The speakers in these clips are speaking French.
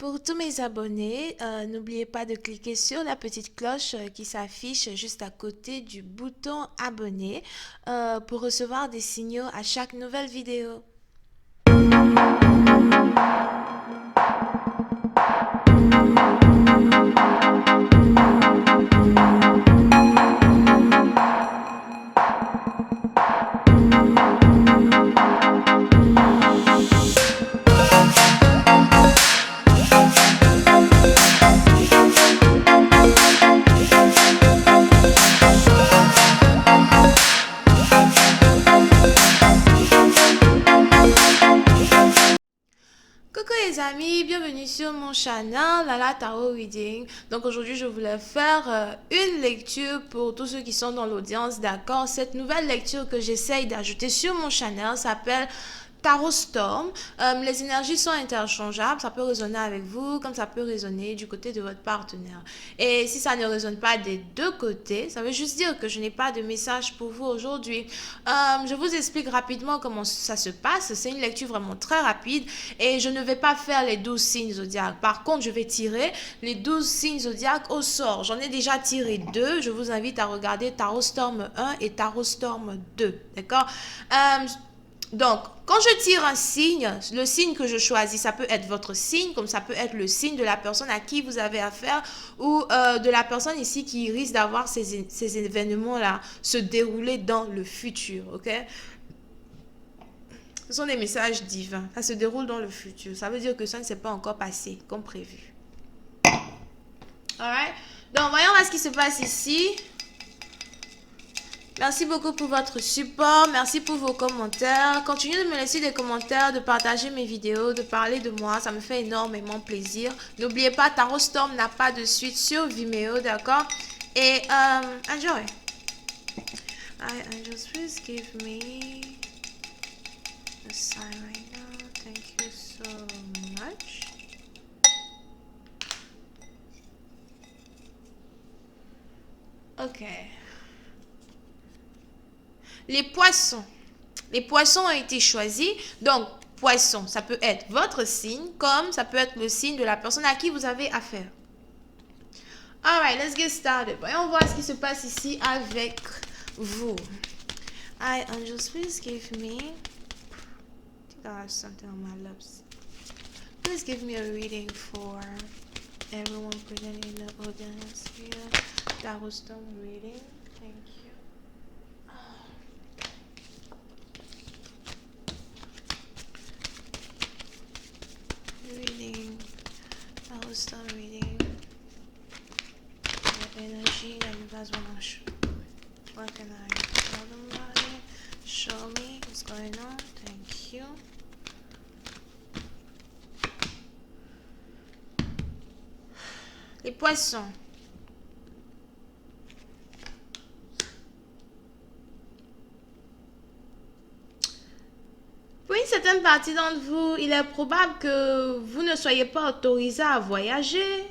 Pour tous mes abonnés, n'oubliez pas de cliquer sur la petite cloche qui s'affiche juste à côté du bouton abonner pour recevoir des signaux à chaque nouvelle vidéo. Coucou les amis, bienvenue sur mon channel Lala Tarot Reading. Donc aujourd'hui je voulais faire une lecture pour tous ceux qui sont dans l'audience, d'accord. Cette nouvelle lecture que j'essaye d'ajouter sur mon channel s'appelle Tarot Storm. Les énergies sont interchangeables, ça peut résonner avec vous comme ça peut résonner du côté de votre partenaire. Et si ça ne résonne pas des deux côtés, ça veut juste dire que je n'ai pas de message pour vous aujourd'hui. Je vous explique rapidement comment ça se passe. C'est une lecture vraiment très rapide et je ne vais pas faire les 12 signes zodiaques. Par contre, je vais tirer les 12 signes zodiaques au sort. J'en ai déjà tiré 2. Je vous invite à regarder Tarot Storm 1 et Tarot Storm 2. D'accord? Donc, quand je tire un signe, le signe que je choisis, ça peut être votre signe, comme ça peut être le signe de la personne à qui vous avez affaire ou de la personne ici qui risque d'avoir ces événements-là se dérouler dans le futur, ok? Ce sont des messages divins, ça se déroule dans le futur. Ça veut dire que ça ne s'est pas encore passé comme prévu. Alright? Donc, voyons voir ce qui se passe ici. Merci beaucoup pour votre support, merci pour vos commentaires. Continuez de me laisser des commentaires, de partager mes vidéos, de parler de moi, ça me fait énormément plaisir. N'oubliez pas, Tarot Storm n'a pas de suite sur Vimeo, d'accord? Et enjoy. Hi angels, please give me a sign right now. Thank you so much. Okay. Les poissons. Les poissons ont été choisis. Donc, poisson, ça peut être votre signe, comme ça peut être le signe de la personne à qui vous avez affaire. Alright, let's get started. Voyons voir ce qui se passe ici avec vous. Hi, angels, please give me... I think I have something on my lips. Please give me a reading for everyone present in the audience here. Tarot Storm reading. Thank you. Reading, Tarot Storm reading, the energy that you guys want to show. What can I tell them about it? Show me what's going on. Thank you. Les poissons. Pour une certaine partie d'entre vous, il est probable que vous ne soyez pas autorisé à voyager.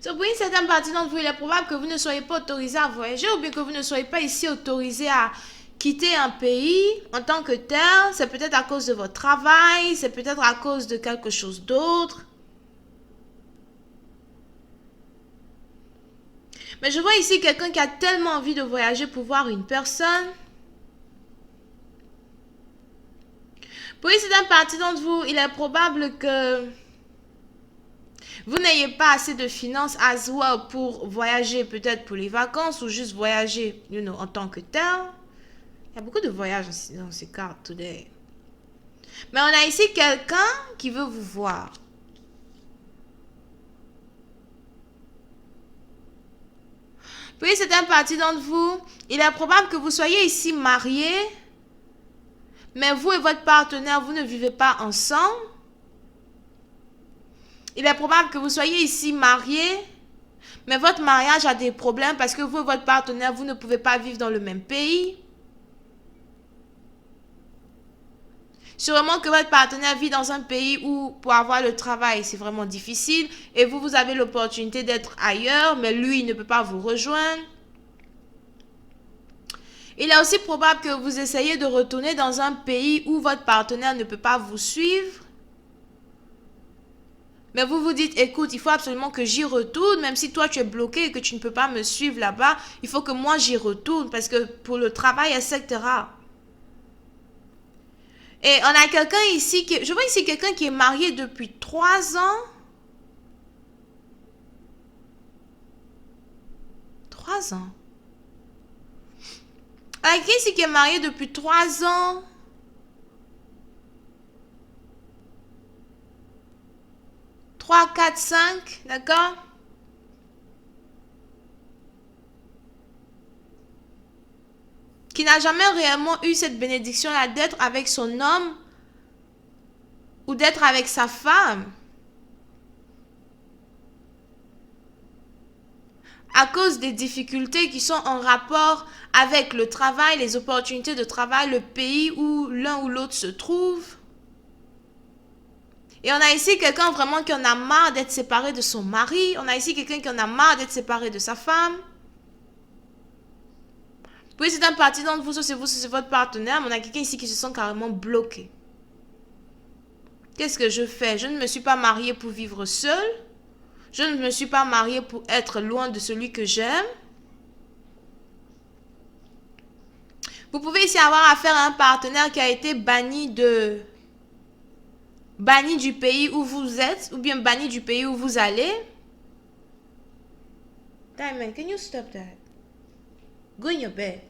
So, pour une certaine partie d'entre vous, il est probable que vous ne soyez pas autorisé à voyager ou bien que vous ne soyez pas ici autorisé à quitter un pays en tant que tel. C'est peut-être à cause de votre travail, c'est peut-être à cause de quelque chose d'autre. Mais je vois ici quelqu'un qui a tellement envie de voyager pour voir une personne. Pour une certaine partie d'entre vous, il est probable que vous n'ayez pas assez de finances as well pour voyager, peut-être pour les vacances ou juste voyager, en tant que tel. Il y a beaucoup de voyages dans ces cartes today. Mais on a ici quelqu'un qui veut vous voir. Puis c'est une partie d'entre vous, il est probable que vous soyez ici mariés, mais vous et votre partenaire, vous ne vivez pas ensemble. Il est probable que vous soyez ici mariés, mais votre mariage a des problèmes parce que vous et votre partenaire, vous ne pouvez pas vivre dans le même pays. Sûrement que votre partenaire vit dans un pays où pour avoir le travail, c'est vraiment difficile. Et vous, vous avez l'opportunité d'être ailleurs, mais lui, il ne peut pas vous rejoindre. Il est aussi probable que vous essayez de retourner dans un pays où votre partenaire ne peut pas vous suivre. Mais vous vous dites, écoute, il faut absolument que j'y retourne, même si toi tu es bloqué et que tu ne peux pas me suivre là-bas, il faut que moi j'y retourne parce que pour le travail, etc. Et on a quelqu'un ici, je vois ici quelqu'un qui est marié depuis 3 ans. 3 ans. On a quelqu'un ici qui est marié depuis 3 ans. 3, 4, 5, d'accord? Qui n'a jamais réellement eu cette bénédiction-là d'être avec son homme ou d'être avec sa femme. À cause des difficultés qui sont en rapport avec le travail, les opportunités de travail, le pays où l'un ou l'autre se trouve. Et on a ici quelqu'un vraiment qui en a marre d'être séparé de son mari. On a ici quelqu'un qui en a marre d'être séparé de sa femme. Puis c'est un parti d'entre vous, c'est vous, c'est votre partenaire, mais on a quelqu'un ici qui se sent carrément bloqué. Qu'est-ce que je fais? Je ne me suis pas mariée pour vivre seule. Je ne me suis pas mariée pour être loin de celui que j'aime. Vous pouvez ici avoir affaire à un partenaire qui a été banni du pays où vous êtes ou bien banni du pays où vous allez. Diamond, can you stop that? Go in your bed.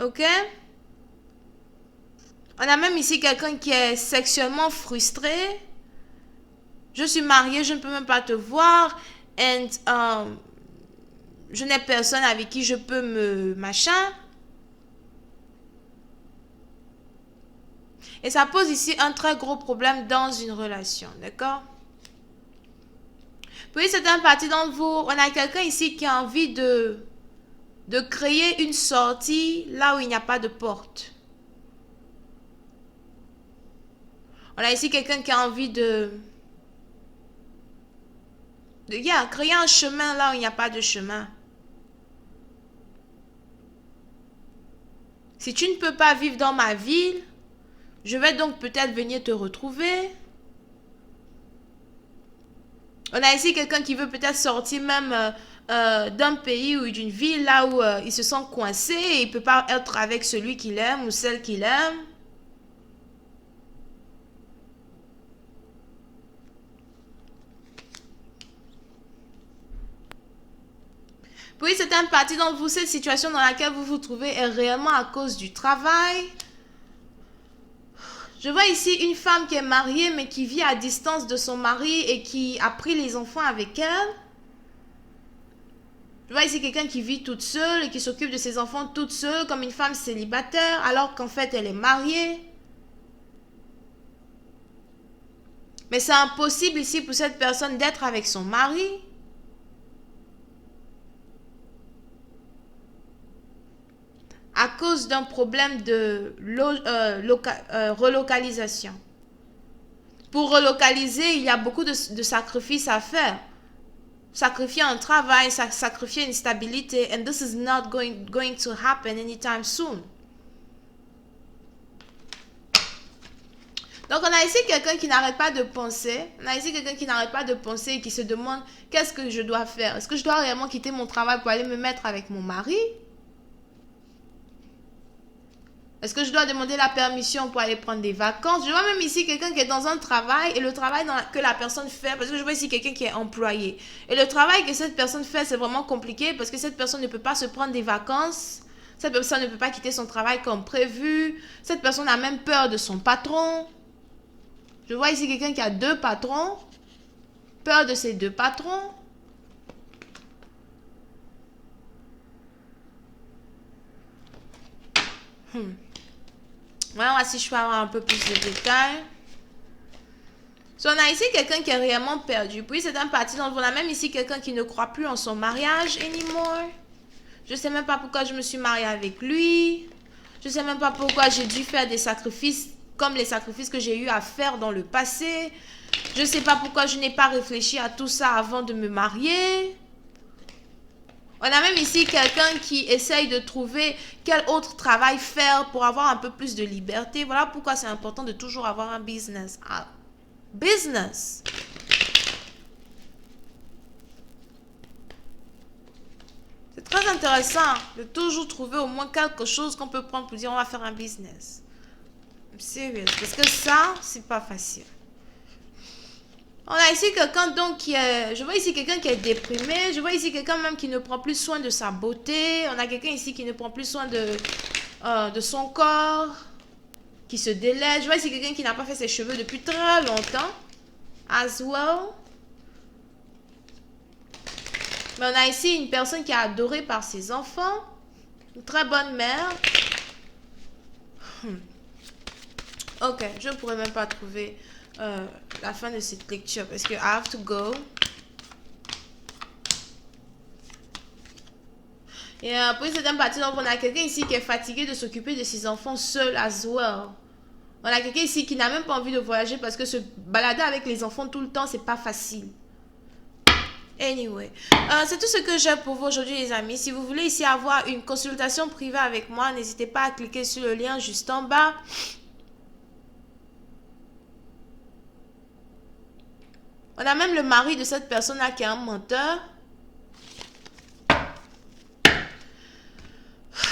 Ok? On a même ici quelqu'un qui est sexuellement frustré. Je suis mariée, je ne peux même pas te voir. And je n'ai personne avec qui je peux me machin. Et ça pose ici un très gros problème dans une relation, d'accord? Puis c'est un parti d'entre vous. On a quelqu'un ici qui a envie de créer une sortie là où il n'y a pas de porte. On a ici quelqu'un qui a envie de créer un chemin là où il n'y a pas de chemin. Si tu ne peux pas vivre dans ma ville, je vais donc peut-être venir te retrouver. On a ici quelqu'un qui veut peut-être sortir même d'un pays ou d'une ville là où il se sent coincé et il ne peut pas être avec celui qu'il aime ou celle qu'il aime. Puis c'est un parti d'entre vous, cette situation dans laquelle vous vous trouvez est réellement à cause du travail. Je vois ici une femme qui est mariée mais qui vit à distance de son mari et qui a pris les enfants avec elle. Je vois ici quelqu'un qui vit toute seule et qui s'occupe de ses enfants toute seule comme une femme célibataire alors qu'en fait elle est mariée. Mais c'est impossible ici pour cette personne d'être avec son mari. À cause d'un problème de relocalisation. Pour relocaliser, il y a beaucoup de sacrifices à faire. Sacrifier un travail, sacrifier une stabilité, and this is not going to happen anytime soon. Donc on a ici quelqu'un qui n'arrête pas de penser. On a ici quelqu'un qui n'arrête pas de penser et qui se demande qu'est-ce que je dois faire. Est-ce que je dois réellement quitter mon travail pour aller me mettre avec mon mari? Est-ce que je dois demander la permission pour aller prendre des vacances? Je vois même ici quelqu'un qui est dans un travail et le travail que la personne fait, parce que je vois ici quelqu'un qui est employé. Et le travail que cette personne fait, c'est vraiment compliqué parce que cette personne ne peut pas se prendre des vacances. Cette personne ne peut pas quitter son travail comme prévu. Cette personne a même peur de son patron. Je vois ici quelqu'un qui a 2 patrons. Peur de ses 2 patrons. Voyons si je peux avoir un peu plus de détails. So, on a ici quelqu'un qui est réellement perdu. Puis c'est un parti dont on a même ici quelqu'un qui ne croit plus en son mariage anymore. Je ne sais même pas pourquoi je me suis mariée avec lui. Je ne sais même pas pourquoi j'ai dû faire des sacrifices comme les sacrifices que j'ai eu à faire dans le passé. Je ne sais pas pourquoi je n'ai pas réfléchi à tout ça avant de me marier. On a même ici quelqu'un qui essaye de trouver quel autre travail faire pour avoir un peu plus de liberté. Voilà pourquoi c'est important de toujours avoir un business. Ah, business. C'est très intéressant de toujours trouver au moins quelque chose qu'on peut prendre pour dire on va faire un business. Sérieux, parce que ça, c'est pas facile. On a ici quelqu'un donc qui est... Je vois ici quelqu'un qui est déprimé. Je vois ici quelqu'un même qui ne prend plus soin de sa beauté. On a quelqu'un ici qui ne prend plus soin de son corps. Qui se délaisse. Je vois ici quelqu'un qui n'a pas fait ses cheveux depuis très longtemps. As well. Mais on a ici une personne qui est adorée par ses enfants. Une très bonne mère. Ok, je ne pourrais même pas trouver... la fin de cette lecture parce que I have to go. Et pour cette partie, donc on a quelqu'un ici qui est fatigué de s'occuper de ses enfants seul as well. On a quelqu'un ici qui n'a même pas envie de voyager parce que se balader avec les enfants tout le temps, c'est pas facile. Anyway, c'est tout ce que j'ai pour vous aujourd'hui les amis. Si vous voulez ici avoir une consultation privée avec moi, n'hésitez pas à cliquer sur le lien juste en bas. On a même le mari de cette personne-là qui est un menteur.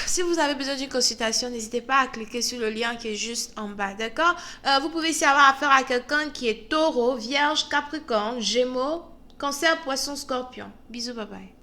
Si vous avez besoin d'une consultation, n'hésitez pas à cliquer sur le lien qui est juste en bas, d'accord? Vous pouvez ici avoir affaire à quelqu'un qui est taureau, vierge, capricorne, gémeaux, cancer, poisson, scorpion. Bisous, bye bye.